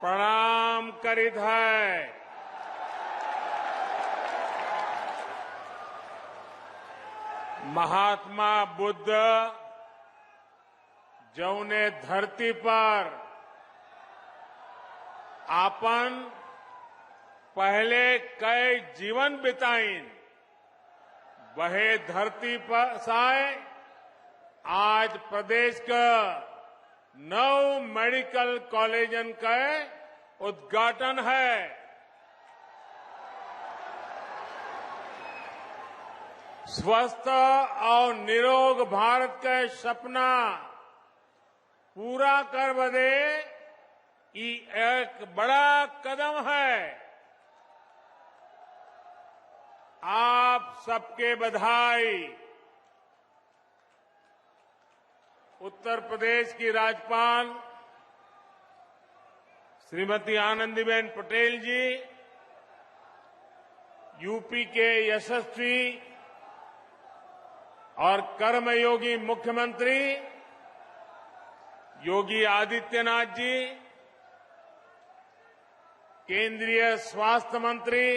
प्रणाम करीत है। महात्मा बुद्ध जौने धरती पर आपन पहले कई जीवन बिताइन वहे धरती पर साए आज प्रदेश का 9 मेडिकल कॉलेजन का उद्घाटन है। स्वस्थ और निरोग भारत का सपना पूरा कर बदे ये एक बड़ा कदम है। आप सबके बधाई। उत्तर प्रदेश की राज्यपाल श्रीमती आनंदीबेन पटेल जी, यूपी के यशस्वी और कर्मयोगी मुख्यमंत्री योगी आदित्यनाथ जी, केंद्रीय स्वास्थ्य मंत्री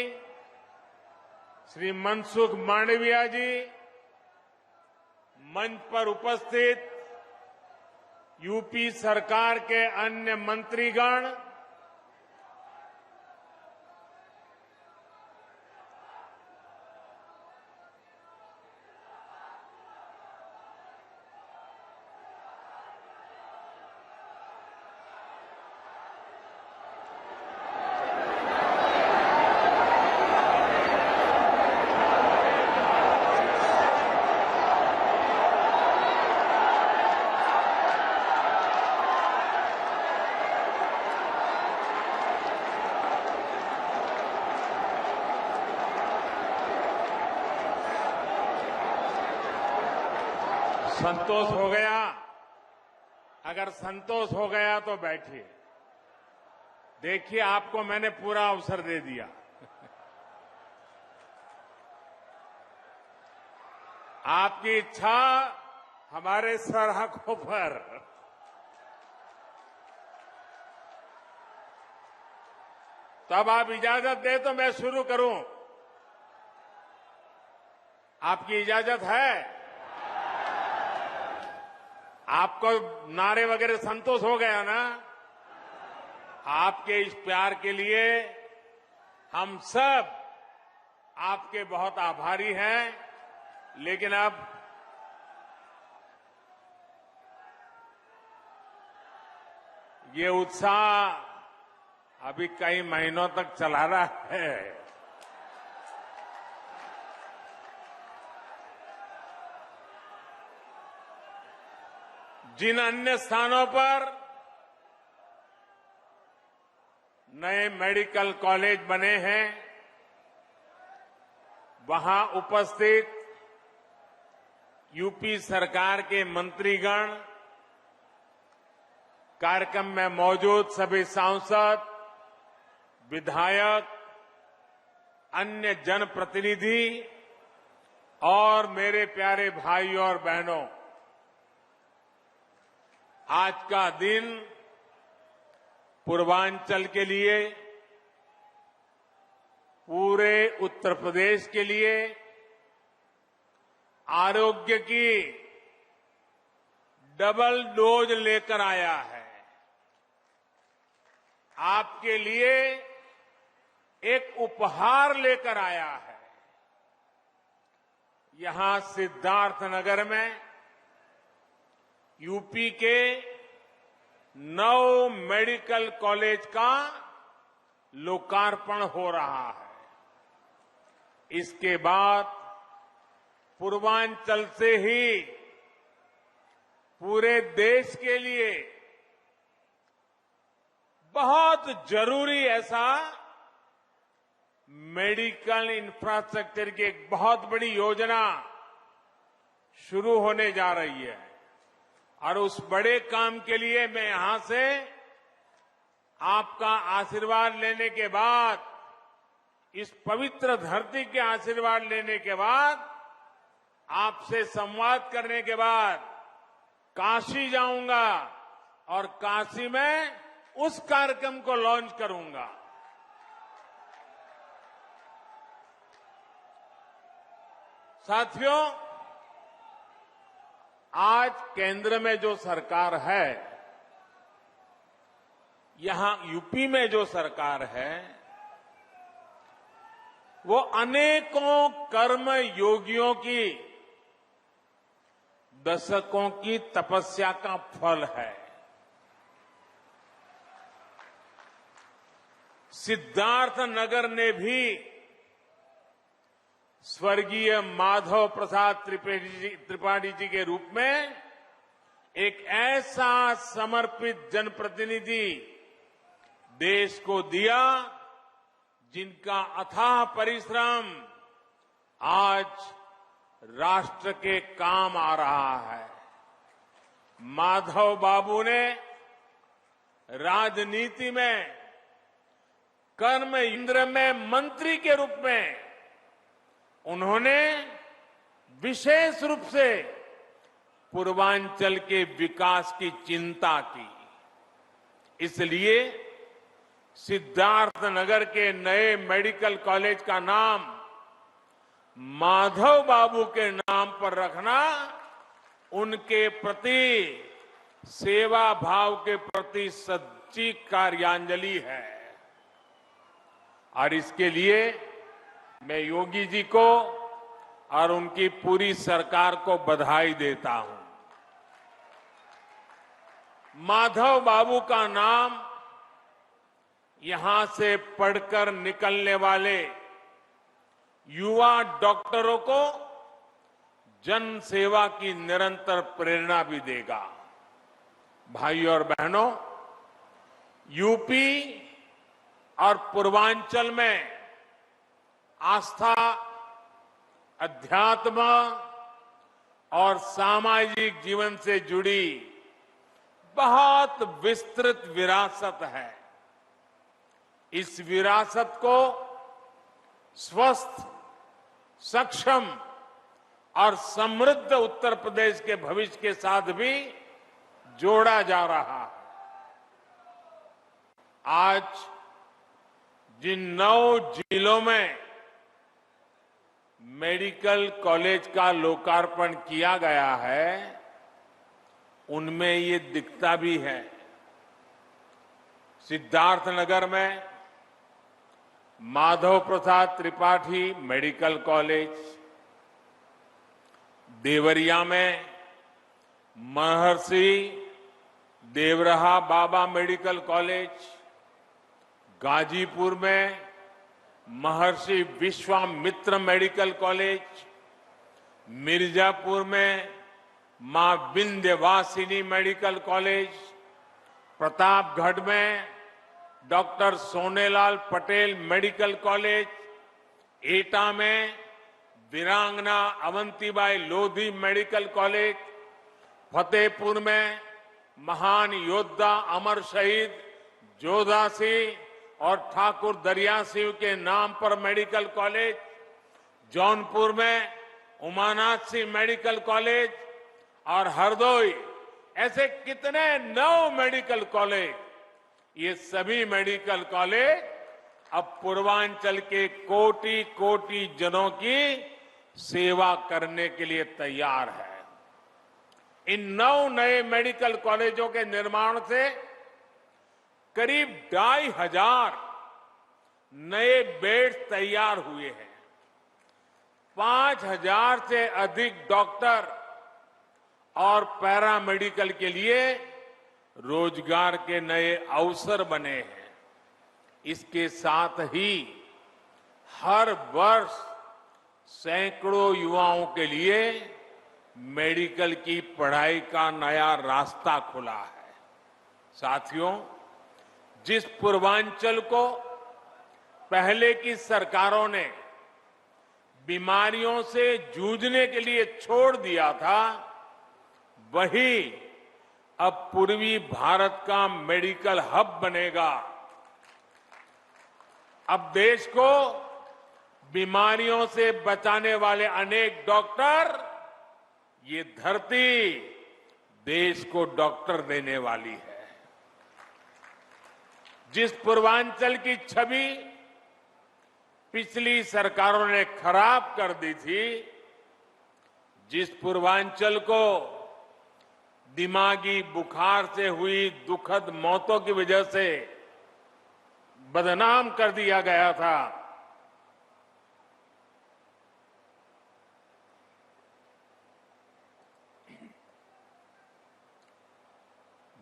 श्री मनसुख मांडविया जी, मंच पर उपस्थित यूपी सरकार के अन्य मंत्रीगण, संतोष हो गया? अगर संतोष हो गया तो बैठिए। देखिए, आपको मैंने पूरा अवसर दे दिया। आपकी इच्छा हमारे सरहदों पर। तब आप इजाजत दे तो मैं शुरू करूं। आपकी इजाजत है? आपको नारे वगैरह संतोष हो गया ना? आपके इस प्यार के लिए हम सब आपके बहुत आभारी हैं। लेकिन अब ये उत्साह अभी कई महीनों तक चला रहा है। जिन अन्य स्थानों पर नए मेडिकल कॉलेज बने हैं, वहां उपस्थित यूपी सरकार के मंत्रीगण, कार्यक्रम में मौजूद सभी सांसद, विधायक, अन्य जनप्रतिनिधि और मेरे प्यारे भाइयों और बहनों, आज का दिन पूर्वांचल के लिए, पूरे उत्तर प्रदेश के लिए आरोग्य की डबल डोज लेकर आया है। आपके लिए एक उपहार लेकर आया है। यहां सिद्धार्थनगर में यूपी के 9 मेडिकल कॉलेज का लोकार्पण हो रहा है। इसके बाद पूर्वांचल से ही पूरे देश के लिए बहुत जरूरी ऐसा मेडिकल इंफ्रास्ट्रक्चर की एक बहुत बड़ी योजना शुरू होने जा रही है। और उस बड़े काम के लिए मैं यहां से आपका आशीर्वाद लेने के बाद, इस पवित्र धरती के आशीर्वाद लेने के बाद, आपसे संवाद करने के बाद काशी जाऊंगा और काशी में उस कार्यक्रम को लॉन्च करूंगा। साथियों, आज केंद्र में जो सरकार है, यहां यूपी में जो सरकार है, वो अनेकों कर्म योगियों की दशकों की तपस्या का फल है। सिद्धार्थ नगर ने भी स्वर्गीय माधव प्रसाद त्रिपाठी जी के रूप में एक ऐसा समर्पित जनप्रतिनिधि देश को दिया, जिनका अथाह परिश्रम आज राष्ट्र के काम आ रहा है। माधव बाबू ने राजनीति में कर्म इंद्र में मंत्री के रूप में उन्होंने विशेष रूप से पूर्वांचल के विकास की चिंता की। इसलिए सिद्धार्थ नगर के नए मेडिकल कॉलेज का नाम माधव बाबू के नाम पर रखना उनके प्रति सेवा भाव के प्रति सच्ची कार्यांजलि है। और इसके लिए मैं योगी जी को और उनकी पूरी सरकार को बधाई देता हूं। माधव बाबू का नाम यहां से पढ़कर निकलने वाले युवा डॉक्टरों को जन सेवा की निरंतर प्रेरणा भी देगा। भाइयों और बहनों, यूपी और पूर्वांचल में आस्था, अध्यात्म और सामाजिक जीवन से जुड़ी बहुत विस्तृत विरासत है। इस विरासत को स्वस्थ, सक्षम और समृद्ध उत्तर प्रदेश के भविष्य के साथ भी जोड़ा जा रहा है। आज जिन 9 जिलों में मेडिकल कॉलेज का लोकार्पण किया गया है, उनमें ये दिखता भी है। सिद्धार्थनगर में माधव प्रसाद त्रिपाठी मेडिकल कॉलेज, देवरिया में महर्षि देवरहा बाबा मेडिकल कॉलेज, गाजीपुर में महर्षि विश्वामित्र मेडिकल कॉलेज, मिर्जापुर में मां विंध्यवासिनी मेडिकल कॉलेज, प्रतापगढ़ में doctor Sonelal Patel medical college, एटा में वीरांगना अवंतीबाई लोधी मेडिकल कॉलेज, फतेहपुर में महान योद्धा अमर शहीद जोधा सिंह और ठाकुर दरिया सिंह के नाम पर मेडिकल कॉलेज, जौनपुर में उमानाथ सिंह मेडिकल कॉलेज और हरदोई, ऐसे कितने 9 मेडिकल कॉलेज। ये सभी मेडिकल कॉलेज अब पूर्वांचल के कोटि कोटि जनों की सेवा करने के लिए तैयार है। इन 9 नए मेडिकल कॉलेजों के निर्माण से करीब 2,500 नए बेड तैयार हुए हैं। 5,000 से अधिक डॉक्टर और पैरामेडिकल के लिए रोजगार के नए अवसर बने हैं। इसके साथ ही हर वर्ष सैकड़ों युवाओं के लिए मेडिकल की पढ़ाई का नया रास्ता खुला है। साथियों, जिस पूर्वांचल को पहले की सरकारों ने बीमारियों से जूझने के लिए छोड़ दिया था, वही अब पूर्वी भारत का मेडिकल हब बनेगा। अब देश को बीमारियों से बचाने वाले अनेक डॉक्टर, ये धरती देश को डॉक्टर देने वाली है। जिस पूर्वांचल की छवि पिछली सरकारों ने खराब कर दी थी, जिस पूर्वांचल को दिमागी बुखार से हुई दुखद मौतों की वजह से बदनाम कर दिया गया था,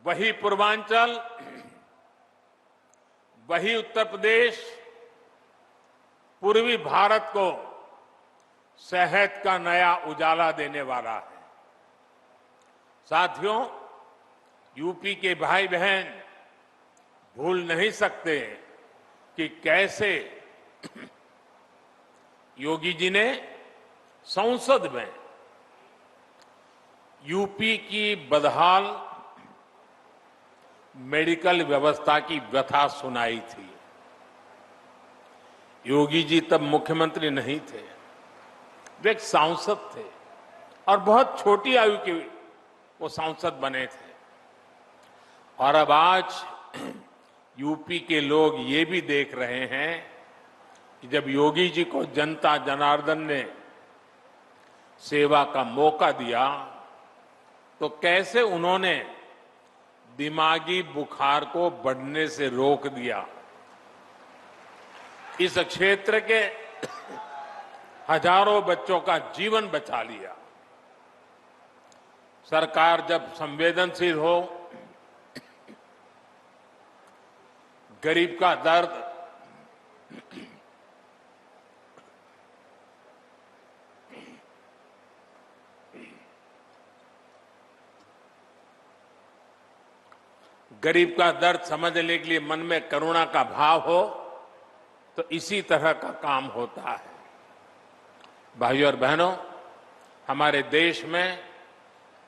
वही पूर्वांचल, वही उत्तर प्रदेश पूर्वी भारत को सेहत का नया उजाला देने वाला है। साथियों, यूपी के भाई बहन भूल नहीं सकते कि कैसे योगी जी ने संसद में यूपी की बदहाल मेडिकल व्यवस्था की व्यथा सुनाई थी। योगी जी तब मुख्यमंत्री नहीं थे, वे एक सांसद थे और बहुत छोटी आयु के वो सांसद बने थे। और अब आज यूपी के लोग ये भी देख रहे हैं कि जब योगी जी को जनता जनार्दन ने सेवा का मौका दिया तो कैसे उन्होंने दिमागी बुखार को बढ़ने से रोक दिया। इस क्षेत्र के हजारों बच्चों का जीवन बचा लिया। सरकार जब संवेदनशील हो, गरीब का दर्द गरीब का दर्द समझने के लिए मन में करुणा का भाव हो तो इसी तरह का काम होता है। भाइयों और बहनों, हमारे देश में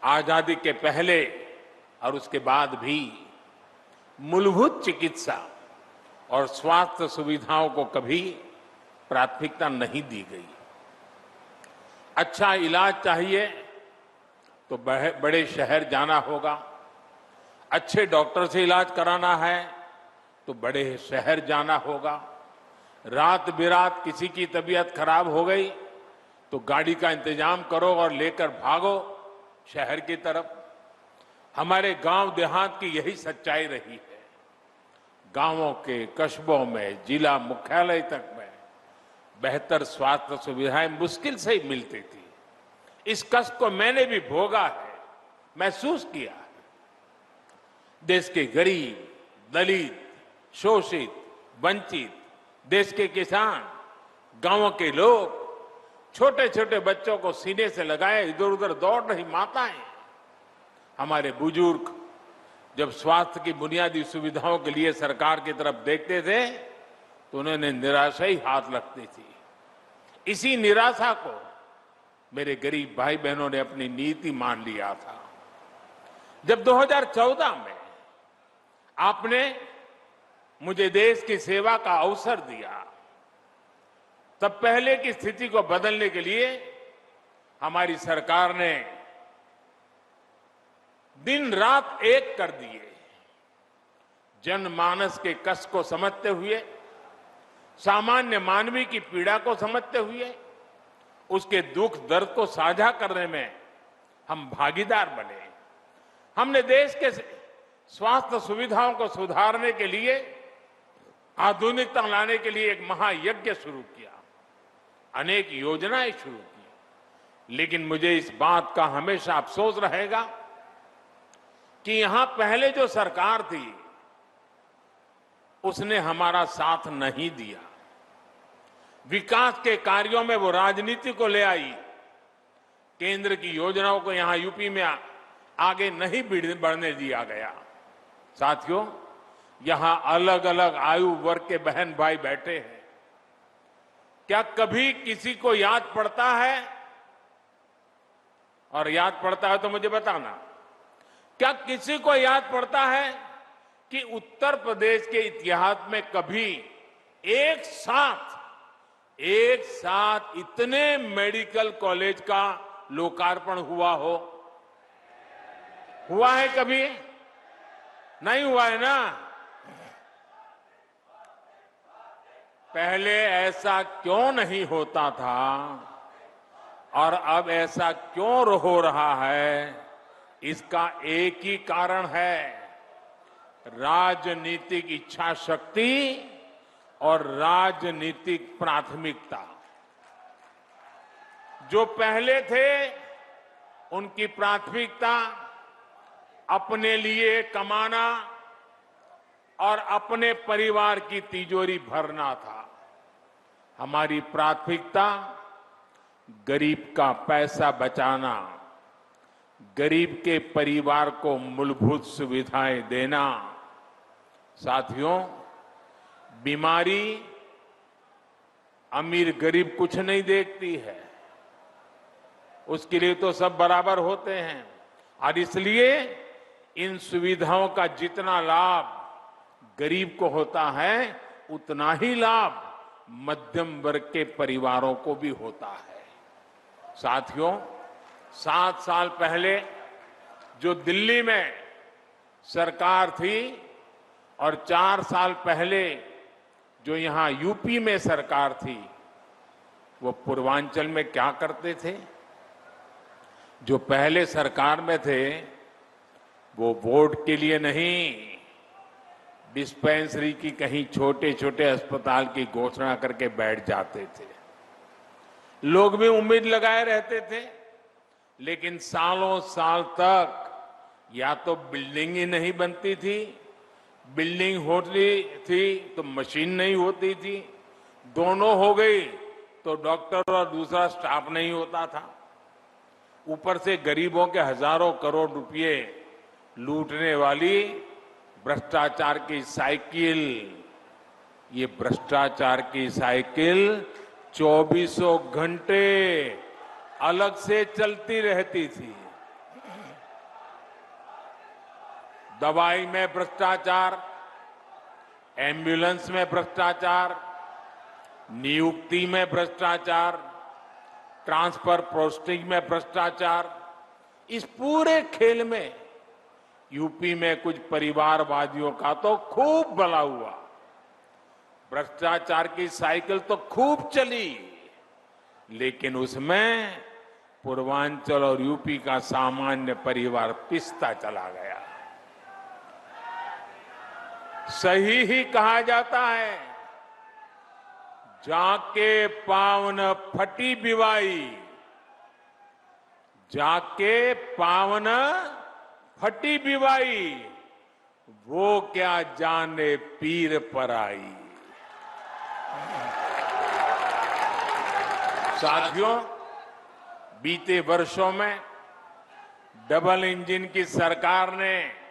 आजादी के पहले और उसके बाद भी मूलभूत चिकित्सा और स्वास्थ्य सुविधाओं को कभी प्राथमिकता नहीं दी गई। अच्छा इलाज चाहिए तो बड़े शहर जाना होगा, अच्छे डॉक्टर से इलाज कराना है तो बड़े शहर जाना होगा, रात बिरात किसी की तबीयत खराब हो गई तो गाड़ी का इंतजाम करो और लेकर भागो शहर की तरफ। हमारे गांव देहात की यही सच्चाई रही है। गांवों के कस्बों में जिला मुख्यालय तक में बेहतर स्वास्थ्य सुविधाएं मुश्किल से ही मिलती थी। इस कष्ट को मैंने भी भोगा है, महसूस किया है। देश के गरीब, दलित, शोषित, वंचित, देश के किसान, गांवों के लोग, छोटे छोटे बच्चों को सीने से लगाए इधर उधर दौड़ रही माताएं, हमारे बुजुर्ग जब स्वास्थ्य की बुनियादी सुविधाओं के लिए सरकार की तरफ देखते थे तो उन्होंने निराशा ही हाथ लगती थी। इसी निराशा को मेरे गरीब भाई बहनों ने अपनी नीति मान लिया था। जब 2014 में आपने मुझे देश की सेवा का अवसर दिया, तब पहले की स्थिति को बदलने के लिए हमारी सरकार ने दिन रात एक कर दिए। जनमानस के कष्ट को समझते हुए, सामान्य मानवी की पीड़ा को समझते हुए, उसके दुख दर्द को साझा करने में हम भागीदार बने। हमने देश के स्वास्थ्य सुविधाओं को सुधारने के लिए, आधुनिकता लाने के लिए एक महायज्ञ शुरू किया, अनेक योजनाएं शुरू की। लेकिन मुझे इस बात का हमेशा अफसोस रहेगा कि यहां पहले जो सरकार थी उसने हमारा साथ नहीं दिया। विकास के कार्यों में वो राजनीति को ले आई, केंद्र की योजनाओं को यहां यूपी में आगे नहीं बढ़ने दिया गया। साथियों, यहां अलग अलग आयु वर्ग के बहन भाई बैठे हैं। क्या कभी किसी को याद पड़ता है? और याद पड़ता है तो मुझे बताना, क्या किसी को याद पड़ता है कि उत्तर प्रदेश के इतिहास में कभी एक साथ इतने मेडिकल कॉलेज का लोकार्पण हुआ हो? हुआ है कभी? नहीं हुआ है ना? पहले ऐसा क्यों नहीं होता था और अब ऐसा क्यों हो रहा है, इसका एक ही कारण है, राजनीतिक इच्छा शक्ति और राजनीतिक प्राथमिकता। जो पहले थे उनकी प्राथमिकता अपने लिए कमाना और अपने परिवार की तिजोरी भरना था। हमारी प्राथमिकता गरीब का पैसा बचाना, गरीब के परिवार को मूलभूत सुविधाएं देना। साथियों, बीमारी अमीर गरीब कुछ नहीं देखती है, उसके लिए तो सब बराबर होते हैं और इसलिए इन सुविधाओं का जितना लाभ गरीब को होता है उतना ही लाभ मध्यम वर्ग के परिवारों को भी होता है। साथियों, 7 साल पहले जो दिल्ली में सरकार थी और 4 साल पहले जो यहां यूपी में सरकार थी, वो पूर्वांचल में क्या करते थे? जो पहले सरकार में थे वो वोट के लिए नहीं, डिस्पेंसरी की कहीं छोटे छोटे अस्पताल की घोषणा करके बैठ जाते थे। लोग भी उम्मीद लगाए रहते थे, लेकिन सालों साल तक या तो बिल्डिंग ही नहीं बनती थी, बिल्डिंग होती थी तो मशीन नहीं होती थी, दोनों हो गई तो डॉक्टर और दूसरा स्टाफ नहीं होता था। ऊपर से गरीबों के हजारों करोड़ रुपए लूटने वाली भ्रष्टाचार की साइकिल, ये भ्रष्टाचार की साइकिल 24 घंटे अलग से चलती रहती थी। दवाई में भ्रष्टाचार, एम्बुलेंस में भ्रष्टाचार, नियुक्ति में भ्रष्टाचार, ट्रांसफर पोस्टिंग में भ्रष्टाचार। इस पूरे खेल में यूपी में कुछ परिवारवादियों का तो खूब भला हुआ। भ्रष्टाचार की साइकिल तो खूब चली, लेकिन उसमें पूर्वांचल और यूपी का सामान्य परिवार पिसता चला गया। सही ही कहा जाता है, जाके पावन फटी बिवाई, जाके पावन फटी बिवाई, वो क्या जाने पीर पर आई। साथियों, बीते वर्षों में डबल इंजन की सरकार ने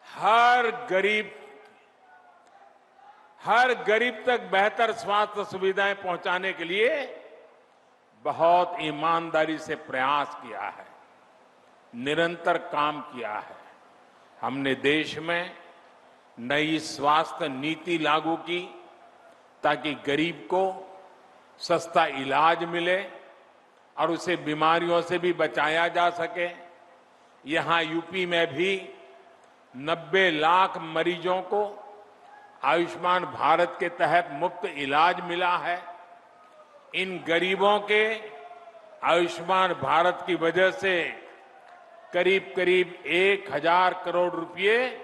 हर गरीब तक बेहतर स्वास्थ्य सुविधाएं पहुंचाने के लिए बहुत ईमानदारी से प्रयास किया है, निरंतर काम किया है। हमने देश में नई स्वास्थ्य नीति लागू की ताकि गरीब को सस्ता इलाज मिले और उसे बीमारियों से भी बचाया जा सके। यहां यूपी में भी 90 लाख मरीजों को आयुष्मान भारत के तहत मुफ्त इलाज मिला है। इन गरीबों के आयुष्मान भारत की वजह से करीब करीब 1000 करोड़ रुपए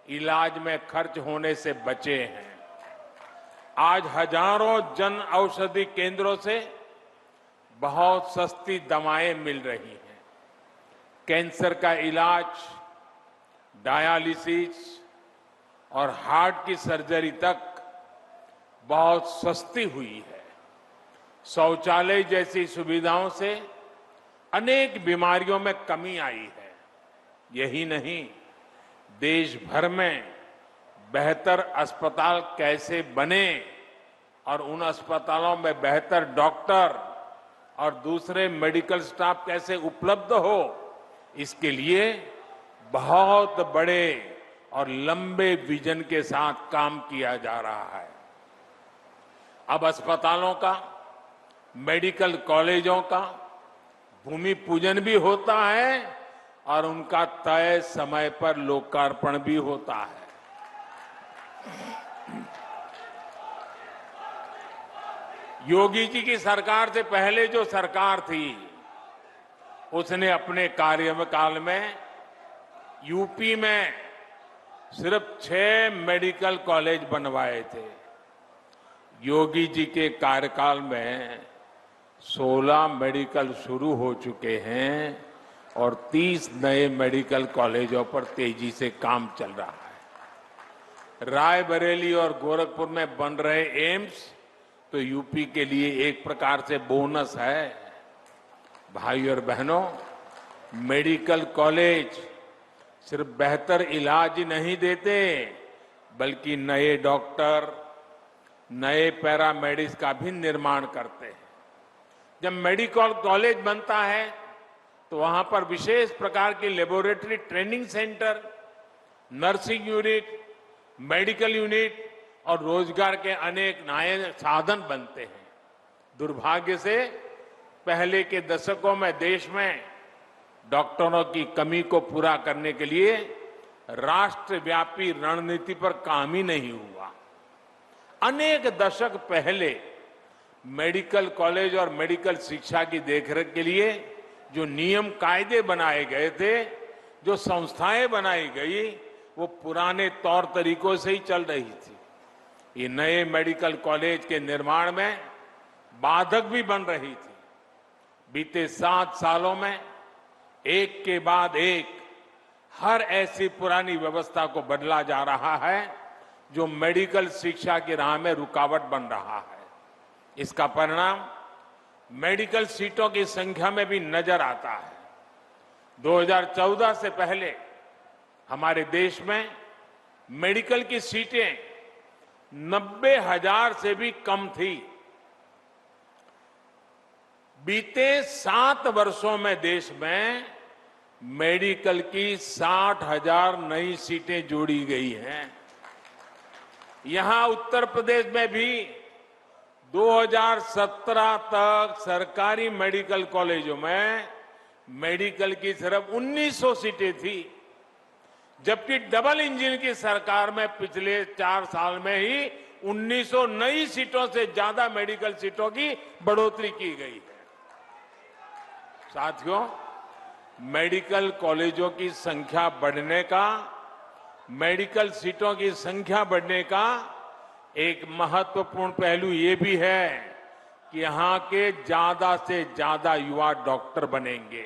इलाज में खर्च होने से बचे हैं। आज हजारों जन औषधि केंद्रों से बहुत सस्ती दवाएं मिल रही हैं। कैंसर का इलाज, डायलिसिस और हार्ट की सर्जरी तक बहुत सस्ती हुई है। शौचालय जैसी सुविधाओं से अनेक बीमारियों में कमी आई है। यही नहीं, देश भर में बेहतर अस्पताल कैसे बने और उन अस्पतालों में बेहतर डॉक्टर और दूसरे मेडिकल स्टाफ कैसे उपलब्ध हो, इसके लिए बहुत बड़े और लंबे विजन के साथ काम किया जा रहा है। अब अस्पतालों का, मेडिकल कॉलेजों का भूमि पूजन भी होता है और उनका तय समय पर लोकार्पण भी होता है। योगी जी की सरकार से पहले जो सरकार थी उसने अपने कार्यकाल में यूपी में सिर्फ 6 मेडिकल कॉलेज बनवाए थे। योगी जी के कार्यकाल में 16 मेडिकल शुरू हो चुके हैं और 30 नए मेडिकल कॉलेजों पर तेजी से काम चल रहा है। रायबरेली और गोरखपुर में बन रहे एम्स तो यूपी के लिए एक प्रकार से बोनस है। भाई और बहनों, मेडिकल कॉलेज सिर्फ बेहतर इलाज ही नहीं देते बल्कि नए डॉक्टर, नए पैरामेडिक्स का भी निर्माण करते हैं। जब मेडिकल कॉलेज बनता है तो वहां पर विशेष प्रकार की laboratory training centre, nursing unit, medical unit और रोजगार के अनेक नए साधन बनते हैं। दुर्भाग्य से पहले के दशकों में देश में डॉक्टरों की कमी को पूरा करने के लिए राष्ट्रव्यापी रणनीति पर काम ही नहीं हुआ। अनेक दशक पहले मेडिकल कॉलेज और मेडिकल शिक्षा की देखरेख के लिए जो नियम कायदे बनाए गए थे, जो संस्थाएं बनाई गई, वो पुराने तौर तरीकों से ही चल रही थी। ये नए मेडिकल कॉलेज के निर्माण में बाधक भी बन रही थी। बीते 7 सालों में एक के बाद एक हर ऐसी पुरानी व्यवस्था को बदला जा रहा है जो मेडिकल शिक्षा की राह में रुकावट बन रहा है। इसका परिणाम मेडिकल सीटों की संख्या में भी नजर आता है। 2014 से पहले हमारे देश में मेडिकल की सीटें 90,000 से भी कम थी। बीते 7 वर्षों में देश में मेडिकल की 60,000 नई सीटें जोड़ी गई हैं। यहां उत्तर प्रदेश में भी 2017 तक सरकारी मेडिकल कॉलेजों में मेडिकल की सिर्फ 1900 सीटें थी, जबकि डबल इंजन की सरकार में पिछले 4 साल में ही 1900 नई सीटों से ज्यादा मेडिकल सीटों की बढ़ोतरी की गई है। साथियों, मेडिकल कॉलेजों की संख्या बढ़ने का, मेडिकल सीटों की संख्या बढ़ने का एक महत्वपूर्ण पहलू ये भी है कि यहां के ज्यादा से ज्यादा युवा डॉक्टर बनेंगे।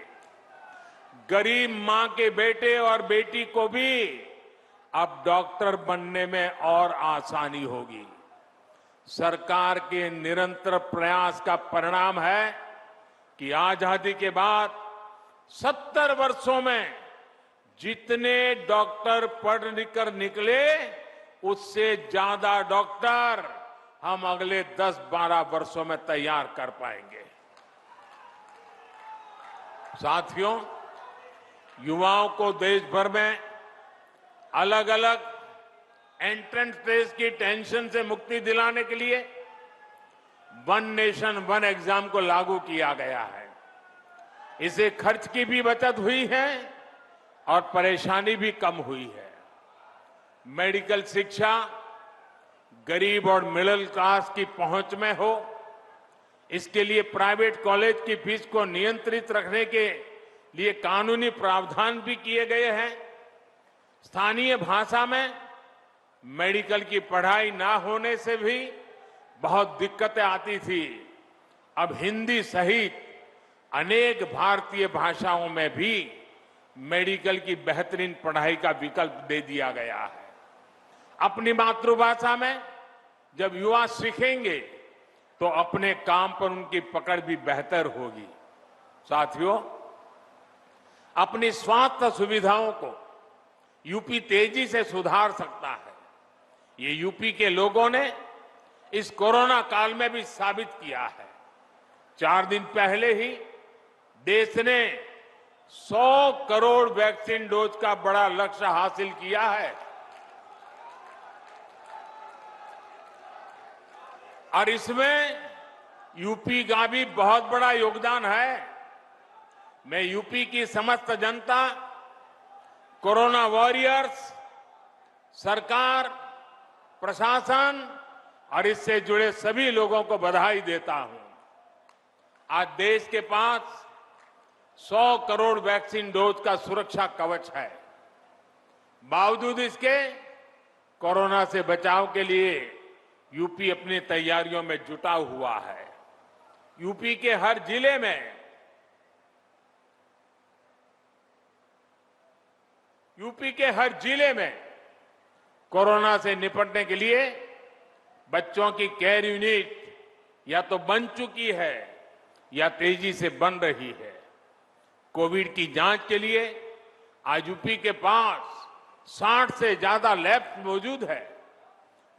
गरीब मां के बेटे और बेटी को भी अब डॉक्टर बनने में और आसानी होगी। सरकार के निरंतर प्रयास का परिणाम है कि आजादी के बाद 70 वर्षों में जितने डॉक्टर पढ़ लिख कर निकले, उससे ज्यादा डॉक्टर हम अगले 10-12 वर्षों में तैयार कर पाएंगे। साथियों, युवाओं को देश भर में अलग अलग एंट्रेंस टेस्ट की टेंशन से मुक्ति दिलाने के लिए वन नेशन वन एग्जाम को लागू किया गया है। इससे खर्च की भी बचत हुई है और परेशानी भी कम हुई है। मेडिकल शिक्षा गरीब और मिडिल क्लास की पहुंच में हो, इसके लिए प्राइवेट कॉलेज की फीस को नियंत्रित रखने के लिए कानूनी प्रावधान भी किए गए हैं। स्थानीय भाषा में मेडिकल की पढ़ाई ना होने से भी बहुत दिक्कतें आती थी। अब हिंदी सहित अनेक भारतीय भाषाओं में भी मेडिकल की बेहतरीन पढ़ाई का विकल्प दे दिया गया है। अपनी मातृभाषा में जब युवा सीखेंगे तो अपने काम पर उनकी पकड़ भी बेहतर होगी। साथियों, अपनी स्वास्थ्य सुविधाओं को यूपी तेजी से सुधार सकता है। ये यूपी के लोगों ने इस कोरोना काल में भी साबित किया है। 4 दिन पहले ही देश ने 100 करोड़ वैक्सीन डोज का बड़ा लक्ष्य हासिल किया है और इसमें यूपी का भी बहुत बड़ा योगदान है। मैं यूपी की समस्त जनता, कोरोना वॉरियर्स, सरकार, प्रशासन और इससे जुड़े सभी लोगों को बधाई देता हूं। आज देश के पास 100 करोड़ वैक्सीन डोज का सुरक्षा कवच है। बावजूद इसके कोरोना से बचाव के लिए यूपी अपनी तैयारियों में जुटा हुआ है। यूपी के हर जिले में कोरोना से निपटने के लिए बच्चों की केयर यूनिट या तो बन चुकी है या तेजी से बन रही है। कोविड की जांच के लिए आज यूपी के पास 60 से ज्यादा लैब मौजूद है।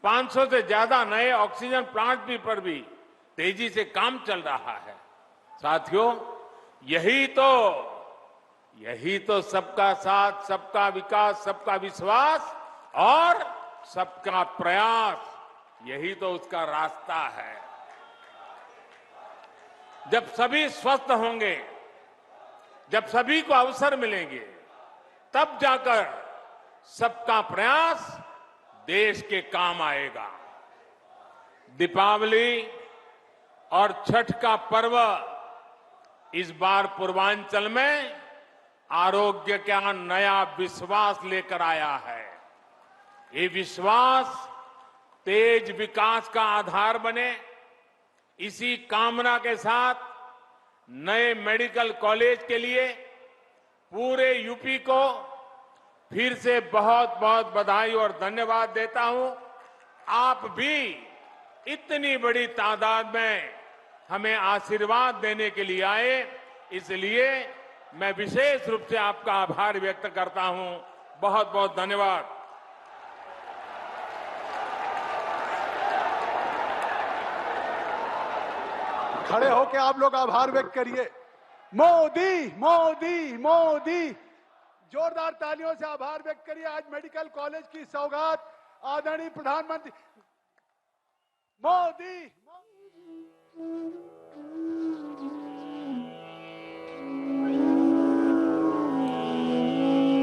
500 से ज्यादा नए ऑक्सीजन प्लांट पर भी तेजी से काम चल रहा है। साथियों, यही तो सबका साथ, सबका विकास, सबका विश्वास और सबका प्रयास, यही तो उसका रास्ता है। जब सभी स्वस्थ होंगे, जब सभी को अवसर मिलेंगे, तब जाकर सबका प्रयास देश के काम आएगा। दीपावली और छठ का पर्व इस बार पूर्वांचल में आरोग्य का नया विश्वास लेकर आया है। ये विश्वास तेज विकास का आधार बने, इसी कामना के साथ नए मेडिकल कॉलेज के लिए पूरे यूपी को फिर से बहुत बहुत बधाई और धन्यवाद देता हूं। आप भी इतनी बड़ी तादाद में हमें आशीर्वाद देने के लिए आए, इसलिए मैं विशेष रूप से आपका आभार व्यक्त करता हूं। बहुत बहुत धन्यवाद। खड़े होकर आप लोग आभार व्यक्त करिए। मोदी मोदी मोदी, जोरदार तालियों से आभार व्यक्त करिए। आज मेडिकल कॉलेज की सौगात आदरणीय प्रधानमंत्री मोदी